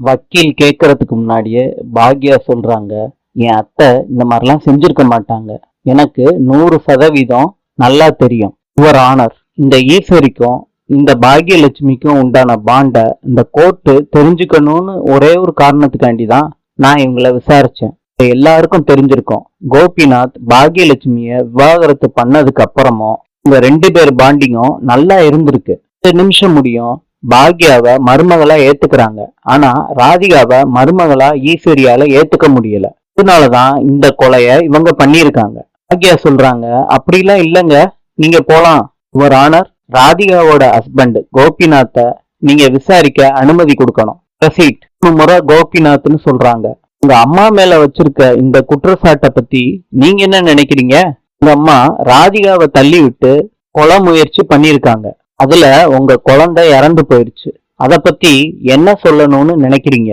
வக்கீல் கேட்கறதுக்கு முன்னாடியே பாக்யா சொல்றாங்க, என் அத்தை இந்த மாதிரிலாம் செஞ்சிருக்க மாட்டாங்க. எனக்கு 100% நல்லா தெரியும். யுவர் ஆனர், இந்த ஈஸ்வரிக்கும் இந்த பாக்யலட்சுமிக்கும் உண்டான பாண்ட இந்த கோர்ட்டு தெரிஞ்சுக்கணும்னு ஒரே ஒரு காரணத்துக்காண்டி தான் நான் இவங்களை விசாரிச்சேன். எல்லாருக்கும் தெரிஞ்சிருக்கும், கோபிநாத் பாக்யலட்சுமிய விவாகரத்து பண்ணதுக்கு அப்புறமும் இந்த 2 பேர் பாண்டிங்கும் நல்லா இருந்திருக்கு. 2 நிமிஷம் முடியும் பாக்யாவை மருமகளா ஏத்துக்கிறாங்க. ஆனா ராதிகாவை மருமகளா ஈஸ்வரியால ஏத்துக்க முடியல. அதனாலதான் இந்த கொலைய இவங்க பண்ணிருக்காங்க. பாக்யா சொல்றாங்க, அப்படிலாம் இல்லங்க, நீங்க போலாம். யுவர் ஆனர், ராதிகாவோட ஹஸ்பண்ட் கோபிநாத்த நீங்க விசாரிக்க அனுமதி கொடுக்கணும். ப்ரொசீட். 3 முறை கோபிநாத்னு சொல்றாங்க. உங்க அம்மா மேல வச்சிருக்க இந்த குற்றச்சாட்டை பத்தி நீங்க என்ன நினைக்கிறீங்க? உங்க அம்மா ராதிகாவை தள்ளி விட்டு கொலை முயற்சி பண்ணிருக்காங்க. அதுல உங்க குழந்தை இறந்து போயிடுச்சு. அத பத்தி என்ன சொல்லணும்னு நினைக்கிறீங்க?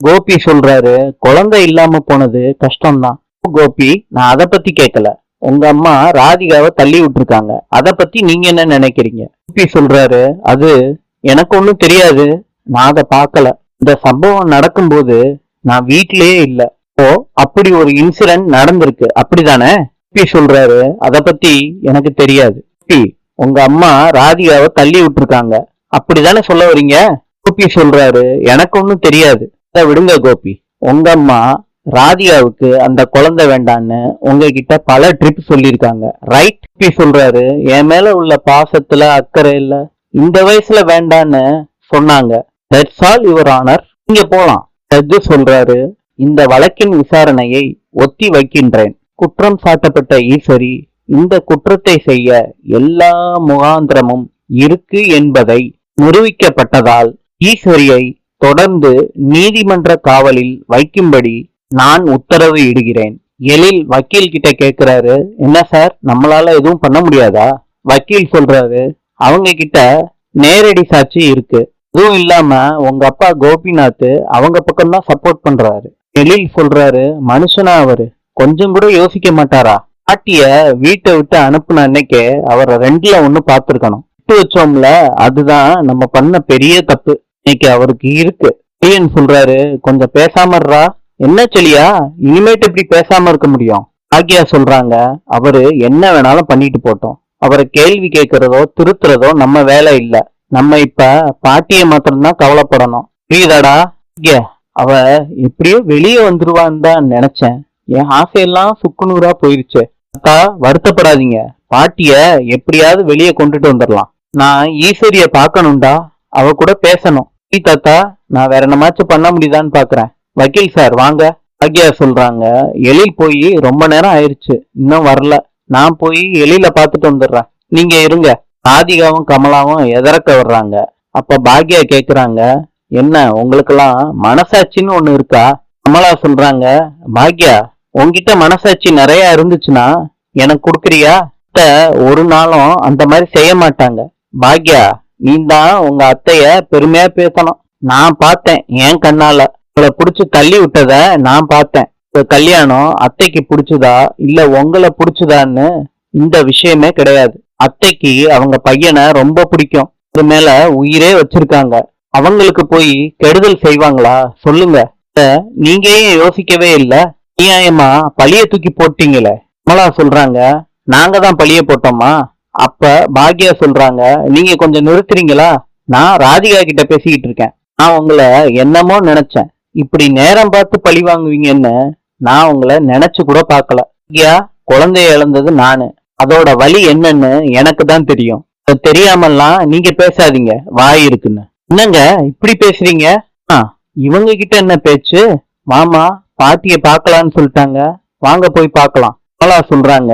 கோபி சொல்றாரு, குழந்தை இல்லாம போனது கஷ்டம்தான் கோபி, நான் அத பத்தி கேட்கல. உங்க அம்மா ராதிகாவை தள்ளி விட்டுருக்காங்க, அத பத்தி நீங்க என்ன நினைக்கிறீங்க? கோபி சொல்றாரு, அது எனக்கு ஒண்ணும் தெரியாது, நான் அதை பார்க்கல. இந்த சம்பவம் நடக்கும்போது நான் வீட்லயே இல்ல. ஓ, அப்படி ஒரு இன்சிடென்ட் நடந்திருக்கு அப்படிதானே? கோபி சொல்றாரு, அத பத்தி எனக்கு தெரியாது. கோபி, உங்க அம்மா ராதிகாவை தள்ளி விட்டுருக்காங்க அப்படிதானே சொல்ல வரீங்க? கோபி சொல்றாரு, எனக்கு ஒண்ணும் தெரியாது. விடுங்க கோபி, உங்க அம்மா ராதிகாவுக்கு அந்த குழந்தை வேண்டான்னு உங்ககிட்ட பல ட்ரிப் சொல்லியிருக்காங்க, ரைட்? கோபி சொல்றாரு, என் மேல உள்ள பாசத்துல அக்கறை இல்ல, இந்த வயசுல வேண்டான்னு சொன்னாங்க. தட்ஸ் ஆல் யுவர் ஆனர், நீங்க போலாம். ஜட்ஜு சொல்றாரு, இந்த வழக்கின் விசாரணையை ஒத்தி வைக்கின்றேன். குற்றம் சாட்டப்பட்ட ஈஸ்வரி இந்த குற்றத்தை செய்ய எல்லா முகாந்திரமும் இருக்கு என்பதை நிரூபிக்கப்பட்டதால் ஈஸ்வரியை தொடர்ந்து நீதிமன்ற காவலில் வைக்கும்படி நான் உத்தரவு இடுகிறேன். எழில் வக்கீல் கிட்ட கேக்குறாரு, என்ன சார், நம்மளால எதுவும் பண்ண முடியாதா? வக்கீல் சொல்றாரு, அவங்க கிட்ட நேரடி சாட்சி இருக்கு, எதுவும் இல்லாம உங்க அப்பா கோபிநாத் அவங்க பக்கம்தான் சப்போர்ட் பண்றாரு. எழில் சொல்றாரு, மனுஷனா அவரு கொஞ்சம் கூட யோசிக்க மாட்டாரா? பாட்டிய வீட்டை விட்டு அனுப்புன அன்னைக்கே அவரை 2ல 1 பார்த்திருக்கணும். விட்டு வச்சோம்ல, அதுதான் நம்ம பண்ண பெரிய தப்பு. இன்னைக்கு அவருக்கு இருக்கு. செலியன் சொல்றாரு, கொஞ்சம் பேசாம இருடா. என்ன செலியா, இனிமேட்டு எப்படி பேசாம இருக்க முடியும்? பாக்யா சொல்றாங்க, அவரு என்ன வேணாலும் பண்ணிட்டு போட்டோம், அவரை கேள்வி கேட்கறதோ திருத்துறதோ நம்ம வேலை இல்ல. நம்ம இப்ப பாட்டிய மாத்திரம்தான் கவலைப்படணும், புரியுதாடா? அவ எப்படியோ வெளியே வந்துருவான்னு தான் நினைச்சேன், என் ஆசையெல்லாம் சுக்குநூறா போயிருச்சு. தாத்தா வருத்தப்படாதீங்க, பாட்டிய எப்படியாவது வெளியே கொண்டுட்டு வந்துடலாம். நான் ஈஸ்வரிய பாக்கணும்டா, அவ கூட பேசணும். தாத்தா, நான் வேற என்னமாச்சும் பண்ண முடியுதான்னு பாக்குறேன். வக்கீல் சார் வாங்க. பாக்யா சொல்றாங்க, எழில் போய் ரொம்ப நேரம் ஆயிடுச்சு, இன்னும் வரல. நான் போய் எழில பாத்துட்டு வந்துடுறேன், நீங்க இருங்க. ராதிகாவும் கமலாவும் எதிரக்க வர்றாங்க. அப்ப பாக்யா கேக்குறாங்க, என்ன உங்களுக்கெல்லாம் மனசாட்சின்னு ஒண்ணு இருக்கா? கமலா சொல்றாங்க, பாக்யா உன்கிட்ட மனசாட்சி நிறைய இருந்துச்சுன்னா எனக்கு கொடுக்குறியா? ஒரு நாளும் அந்த மாதிரி செய்ய மாட்டாங்க. பாக்யா, நீ தான் உங்க அத்தைய பெருமையா பேசணும். நான் பார்த்தேன் என் கண்ணால, உங்களை புடிச்சு தள்ளி விட்டத நான் பார்த்தேன். கல்யாணம் அத்தைக்கு பிடிச்சதா இல்ல உங்களை பிடிச்சதான்னு இந்த விஷயமே கிடையாது. அத்தைக்கு அவங்க பையனை ரொம்ப பிடிக்கும், அது மேல உயிரே வச்சிருக்காங்க. அவங்களுக்கு போய் கெடுதல் செய்வாங்களா சொல்லுங்க? நீங்க ஏன் யோசிக்கவே இல்ல? நியாயமா பழிய தூக்கி போட்டீங்களே. கமலா சொல்றாங்க, நாங்க தான் பழிய போட்டோமா? அப்ப பாக்யா சொல்றாங்க, நீங்க கொஞ்சம் நிறுத்துறீங்களா? நான் ராதிகா கிட்ட பேசிக்கிட்டு இருக்கேன். நான் உங்களை என்னமோ நினைச்சேன், இப்படி நேரம் பார்த்து பழி வாங்குவீங்கன்னு நான் உங்களை நினைச்சு கூட பாக்கல. பாக்யா, குழந்தைய இழந்தது நானு, அதோட வலி என்னன்னு எனக்கு தான் தெரியும். அது தெரியாமல்லாம் நீங்க பேசாதீங்க, வாய் இருக்குன்னு. என்னங்க இப்படி பேசுறீங்க? இவங்க கிட்ட என்ன பேச்சு? மாமா பாட்டிய பாக்கலான்னு சொல்லிட்டாங்க, வாங்க போய் பாக்கலாம். கமலா சொல்றாங்க,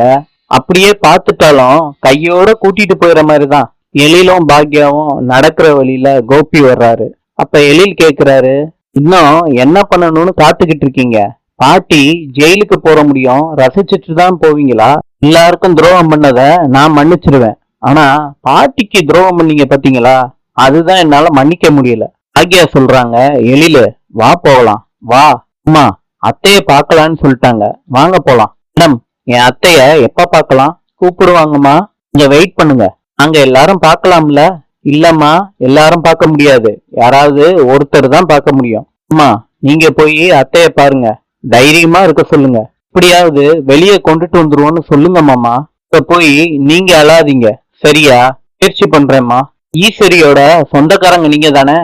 அப்படியே பார்த்துட்டாலும் கையோட கூட்டிட்டு போயிற மாதிரிதான். எழிலும் பாக்யாவும் நடக்கிற வழியில கோபி வர்றாரு. அப்ப எழில் கேக்குறாரு, இன்னும் என்ன பண்ணணும்னு காத்துக்கிட்டு இருக்கீங்க? பாட்டி ஜெயிலுக்கு போற முடியும் ரசிச்சுட்டு தான் போவீங்களா? எல்லாருக்கும் துரோகம் பண்ணத நான் மன்னிச்சிருவேன், ஆனா பாட்டிக்கு துரோகம் பண்ணீங்க பாத்தீங்களா, அதுதான் என்னால மன்னிக்க முடியல. பாக்யா சொல்றாங்க, எழிலு வா போகலாம், வா. அம்மா அத்தைய பாக்கலான்னு சொல்லிட்டாங்க, வாங்க போலாம். மேடம், என் அத்தைய எப்ப பாக்கலாம்? கூப்பிடுவாங்கம்மா, இங்க வெயிட் பண்ணுங்க, நாங்க எல்லாரும் பாக்கலாம்ல? இல்லம்மா, எல்லாரும் பார்க்க முடியாது, யாராவது ஒருத்தர் தான் பார்க்க முடியும். அம்மா, நீங்க போய் அத்தைய பாருங்க, தைரியமா இருக்க சொல்லுங்க, எப்படியாவது வெளியே கொண்டுட்டு வந்துருவோன்னு சொல்லுங்க மாமா. இப்ப போய் நீங்க அழாதீங்க, சரியா? முயற்சி பண்றேம்மா. ஈஸ்வரியோட சொந்தக்காரங்க நீங்க தானே?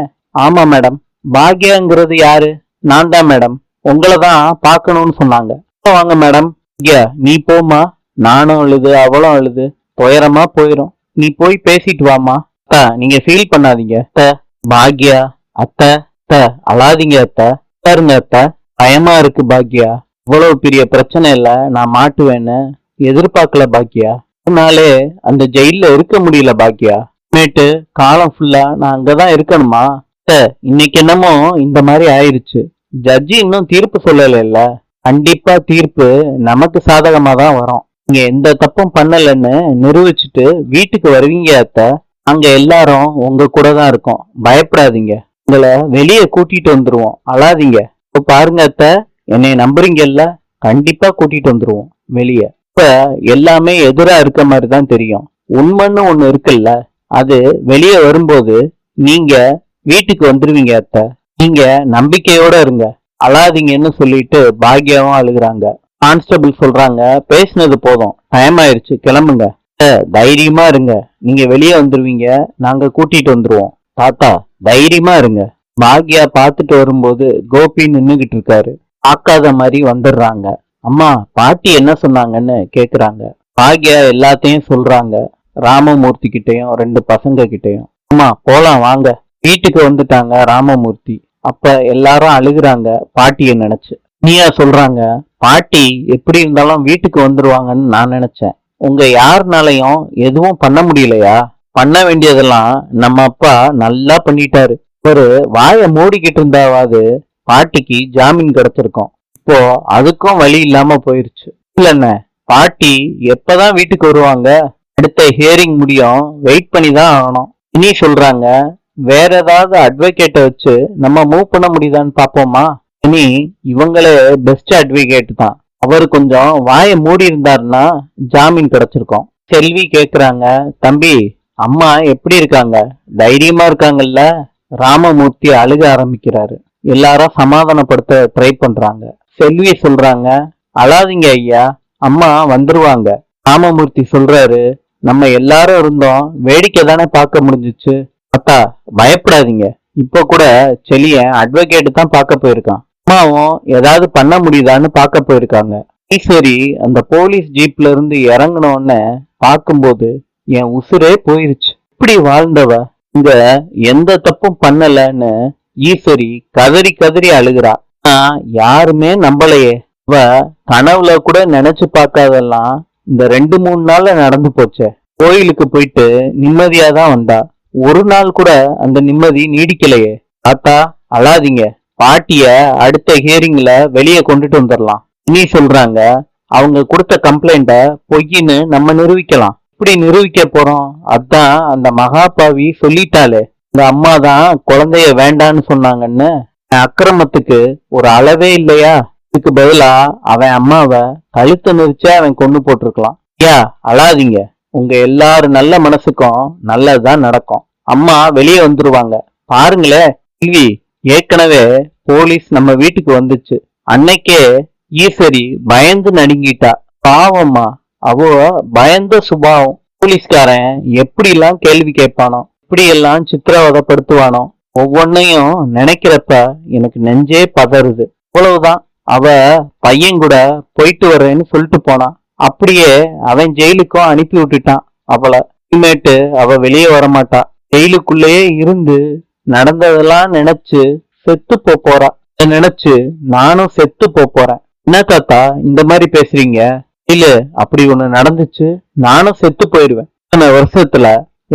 ஆமா மேடம். பாக்யாங்கிறது யாரு? நான் தான் மேடம். உங்களை தான் பார்க்கணும்னு சொன்னாங்க. வாங்க மேடம். இங்க நீ போமா. நானும் அழுது அவளும் அழுது துயரமா போயிரும். நீ போய் பேசிட்டு வாமா. அத்தா, நீங்க ஃபீல் பண்ணாதீங்க அத்தை. பாக்யா, அத்தை அத்தை அழாதீங்க அத்தை. பாருங்க அத்தை, பயமா இருக்கு பாக்யா. இவ்வளவு பெரிய பிரச்சனை இல்ல நான் மாட்டுவேன்னு எதிர்பார்க்கல பாக்யா. அதனாலே அந்த ஜெயில இருக்க முடியல பாக்யா. மேட்டு காலம் ஃபுல்லா நான் அங்கதான் இருக்கணுமா? இன்னைக்கு என்னமோ இந்த மாதிரி ஆயிருச்சு. ஜட்ஜி இன்னும் தீர்ப்பு சொல்லல. கண்டிப்பா தீர்ப்பு நமக்கு சாதகமா தான் வரும். நீங்க எந்த தப்பும் பண்ணலன்னு நிரூபிச்சுட்டு வீட்டுக்கு வருவீங்க அத்தை. அங்க எல்லாரும் உங்க கூட தான் இருக்கோம், பயப்படாதீங்க. உங்களை வெளியே கூட்டிட்டு வந்துருவோம், அழாதீங்க. இப்ப பாருங்க அத்தை, என்னை நம்புறீங்கல்ல? கண்டிப்பா கூட்டிட்டு வந்துருவோம் வெளியே. இப்ப எல்லாமே எதிரா இருக்க மாதிரி தான் தெரியும். உண்மைன்னு ஒண்ணு இருக்குல்ல, அது வெளியே வரும்போது நீங்க வீட்டுக்கு வந்துருவீங்க அத்தை. நீங்க நம்பிக்கையோட இருங்க, அழாதீங்கன்னு சொல்லிட்டு பாக்யாவும் அழுகுறாங்க. கான்ஸ்டபிள் சொல்றாங்க, பேசினது போதும், டைம் ஆயிருச்சு, கிளம்புங்க. தைரியமா இருங்க, நீங்க வெளியே வந்துருவீங்க, நாங்க கூட்டிட்டு வந்துருவோம். தாத்தா தைரியமா இருங்க. பாக்யா பார்த்துட்டு வரும்போது கோபி நின்னுகிட்டு இருக்காரு. பார்க்காத மாதிரி வந்துடுறாங்க. அம்மா, பாட்டி என்ன சொன்னாங்கன்னு கேக்குறாங்க. பாக்யா எல்லாத்தையும் சொல்றாங்க, ராமமூர்த்தி கிட்டையும் 2 பசங்க கிட்டையும். அம்மா போலாம் வாங்க. வீட்டுக்கு வந்துட்டாங்க ராமமூர்த்தி. அப்ப எல்லாரும் அழுகுறாங்க பாட்டிய நினைச்சு. நீயா சொல்றாங்க, பாட்டி எப்படி இருந்தாலும் வீட்டுக்கு வந்துருவாங்கன்னு நான் நினைச்சேன். உங்க யாருனாலையும் எதுவும் பண்ண முடியலையா? பண்ண வேண்டியதெல்லாம் நம்ம அப்பா நல்லா பண்ணிட்டாரு. ஒரு வாயை மூடிக்கிட்டு இருந்தாவாது பாட்டிக்கு ஜாமீன் கிடைச்சிருக்கும். இப்போ அதுக்கும் வழி இல்லாம போயிருச்சு. இல்லண்ண, பாட்டி எப்பதான் வீட்டுக்கு வருவாங்க? அடுத்த ஹியரிங் முடியும், வெயிட் பண்ணி தான் ஆகணும். இனி சொல்றாங்க, வேற ஏதாவது அட்வொகேட்டை வச்சு நம்ம மூவ் பண்ண முடியுதான்னு பாப்போமா? இனி இவங்களே பெஸ்ட் அட்வொகேட் தான். அவர் கொஞ்சம் வாயை மூடி இருந்தாருன்னா ஜாமீன் கிடைச்சிருக்கும். செல்வி கேக்குறாங்க, தம்பி அம்மா எப்படி இருக்காங்க? தைரியமா இருக்காங்கல்ல? ராமமூர்த்தி அழுக ஆரம்பிக்கிறாரு. எல்லாரும் சமாதானப்படுத்த ட்ரை பண்றாங்க. செல்வி சொல்றாங்க, அழாதீங்க ஐயா, அம்மா வந்துருவாங்க. ராமமூர்த்தி சொல்றாரு, நம்ம எல்லாரும் இருந்தோம், வேடிக்கை தானே பார்க்க முடிஞ்சிச்சு. அத்தா பயப்படாதீங்க, இப்ப கூட செலிய அட்வொகேட் தான் பார்க்க போயிருக்கான். அம்மாவும் ஏதாவது பண்ண முடியுதான்னு பார்க்க போயிருக்காங்க. சரி, அந்த போலீஸ் ஜீப்ல இருந்து இறங்கணும்னு பார்க்கும்போது என் உசுரே போயிருச்சு. இப்படி வாழ்ந்தவ இங்க எந்த தப்பும் பண்ணலன்னு ஈஸ்வரி கதறி கதறி அழுகிறா. யாருமே நம்பலையே. அவ கனவுல கூட நினைச்சு பார்க்காதெல்லாம் இந்த 2-3 நாள்ல நடந்து போச்சே. கோயிலுக்கு போயிட்டு நிம்மதியாதான் வந்தா. ஒரு நாள் கூட அந்த நிம்மதி நீடிக்கலையே. தாத்தா அழாதீங்க, பாட்டிய அடுத்த ஹியரிங்ல வெளியே கொண்டுட்டு வந்துடலாம். இனி சொல்றாங்க, அவங்க கொடுத்த கம்ப்ளைண்ட பொய்ன்னு நம்ம நிரூபிக்கலாம். இப்படி நிரூபிக்க போறோம்? அதான் அந்த மகாபாவி சொல்லிட்டாலே, இந்த அம்மா தான் குழந்தைய வேண்டான்னு சொன்னாங்கன்னு. அக்கிரமத்துக்கு ஒரு அளவே இல்லையா? இதுக்கு பதிலா அவன் அம்மாவை கழுத்தை நெரிச்சே அவன் கொண்டு போட்டிருக்கலாம். யா அழாதீங்க, உங்க எல்லாரு நல்ல மனசுக்கும் நல்லதுதான் நடக்கும். அம்மா வெளியே வந்துருவாங்க, பாருங்களே. கேள்வி, ஏற்கனவே போலீஸ் நம்ம வீட்டுக்கு வந்துச்சு. அன்னைக்கே ஈஸ்வரி பயந்து நடுங்கிட்டா. பாவம்மா, அவ பயந்த சுபாவம். போலீஸ்காரன் எப்படி எல்லாம் கேள்வி கேட்பானோ, இப்படி எல்லாம் சித்திரவதைப்படுத்துவானோ, ஒவ்வொன்னையும் நினைக்கிறப்ப எனக்கு நெஞ்சே பதறுது. அவ்வளவுதான், அவ பையன் கூட போயிட்டு வர்றேன்னு சொல்லிட்டு போனான். அப்படியே அவன் ஜெயிலுக்கும் அனுப்பி விட்டுட்டான் அவளை. இனிமேட்டு அவ வெளியே வரமாட்டா. ஜெயிலுக்குள்ளேயே இருந்து நடந்ததெல்லாம் நினைச்சு செத்து போறா. நினைச்சு நானும் செத்து போறேன். என்ன தாத்தா இந்த மாதிரி பேசுறீங்க? இல்ல, அப்படி ஒண்ணு நடந்துச்சு, நானும் செத்து போயிடுவேன். இத்தனை வருஷத்துல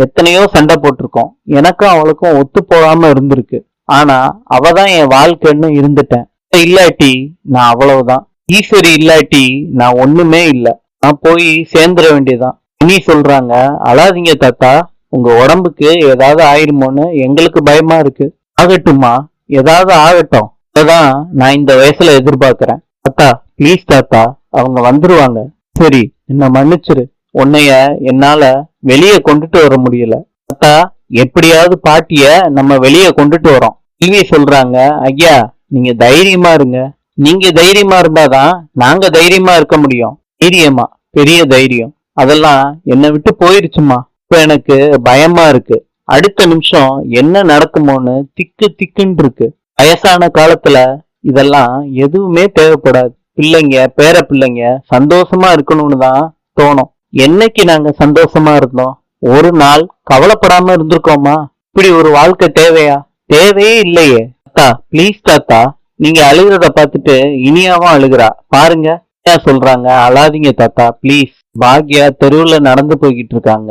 எத்தனையோ சண்டை போட்டிருக்கோம், எனக்கும் அவளுக்கும் ஒத்து போகாம இருந்திருக்கு. ஆனா அவதான் என் வாழ்க்கைன்னு இருந்துட்டேன். இல்லாட்டி நான் அவ்வளவுதான். ஈஸ்வரி இல்லாட்டி நான் ஒண்ணுமே இல்ல. நான் போய் சேர்ந்துட வேண்டியதான். இனி சொல்றாங்க, அழாதீங்க தாத்தா, உங்க உடம்புக்கு ஏதாவது ஆயிருமோன்னு எங்களுக்கு பயமா இருக்கு. ஆகட்டுமா, ஏதாவது ஆகட்டும், அதான் நான் இந்த வயசுல எதிர்பார்க்கிறேன். தாத்தா ப்ளீஸ் தாத்தா, அவங்க வந்துருவாங்க. சரி, என்ன மன்னிச்சிரு, உன்னைய என்னால வெளியே கொண்டுட்டு வர முடியல. தாத்தா எப்படியாவது பாட்டிய நம்ம வெளியே கொண்டுட்டு வரோம். கேள்வி சொல்றாங்க, ஐயா நீங்க தைரியமா இருங்க. நீங்க தைரியமா இருந்தாதான் நாங்க தைரியமா இருக்க முடியும். தைரியமா, பெரிய தைரியம் அதெல்லாம் என்னை விட்டு போயிருச்சுமா. இப்ப எனக்கு பயமா இருக்கு. அடுத்த நிமிஷம் என்ன நடக்குமோன்னு திக்கு திக்குன்னு இருக்கு. வயசான காலத்துல இதெல்லாம் எதுவுமே தேவைப்படாது. பிள்ளைங்க, பேர பிள்ளைங்க சந்தோஷமா இருக்கணும்னு தான் தோணும். என்னைக்கு நாங்க சந்தோஷமா இருந்தோம்? ஒரு நாள் கவலைப்படாம இருந்திருக்கோமா? இப்படி ஒரு வாழ்க்கை தேவையா? தேவையே இல்லையே. தாத்தா ப்ளீஸ் தாத்தா, நீங்க அழுகிறத பார்த்துட்டு இனியாவும் அழுகுறா பாருங்க. ஏன் சொல்றாங்க அழாதீங்க தாத்தா ப்ளீஸ். பாக்யா தெருவுல நடந்து போய்கிட்டு இருக்காங்க,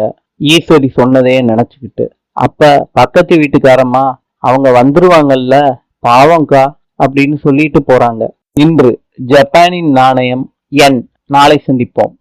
ஈஸ்வரி சொன்னதையே நினைச்சுக்கிட்டு. அப்ப பக்கத்து வீட்டுக்காரம்மா அவங்க வந்துருவாங்கல்ல, பாவம்க்கா அப்படின்னு சொல்லிட்டு போறாங்க. இன்று ஜப்பானின் நாணயம் யென். நாளை சந்திப்போம்.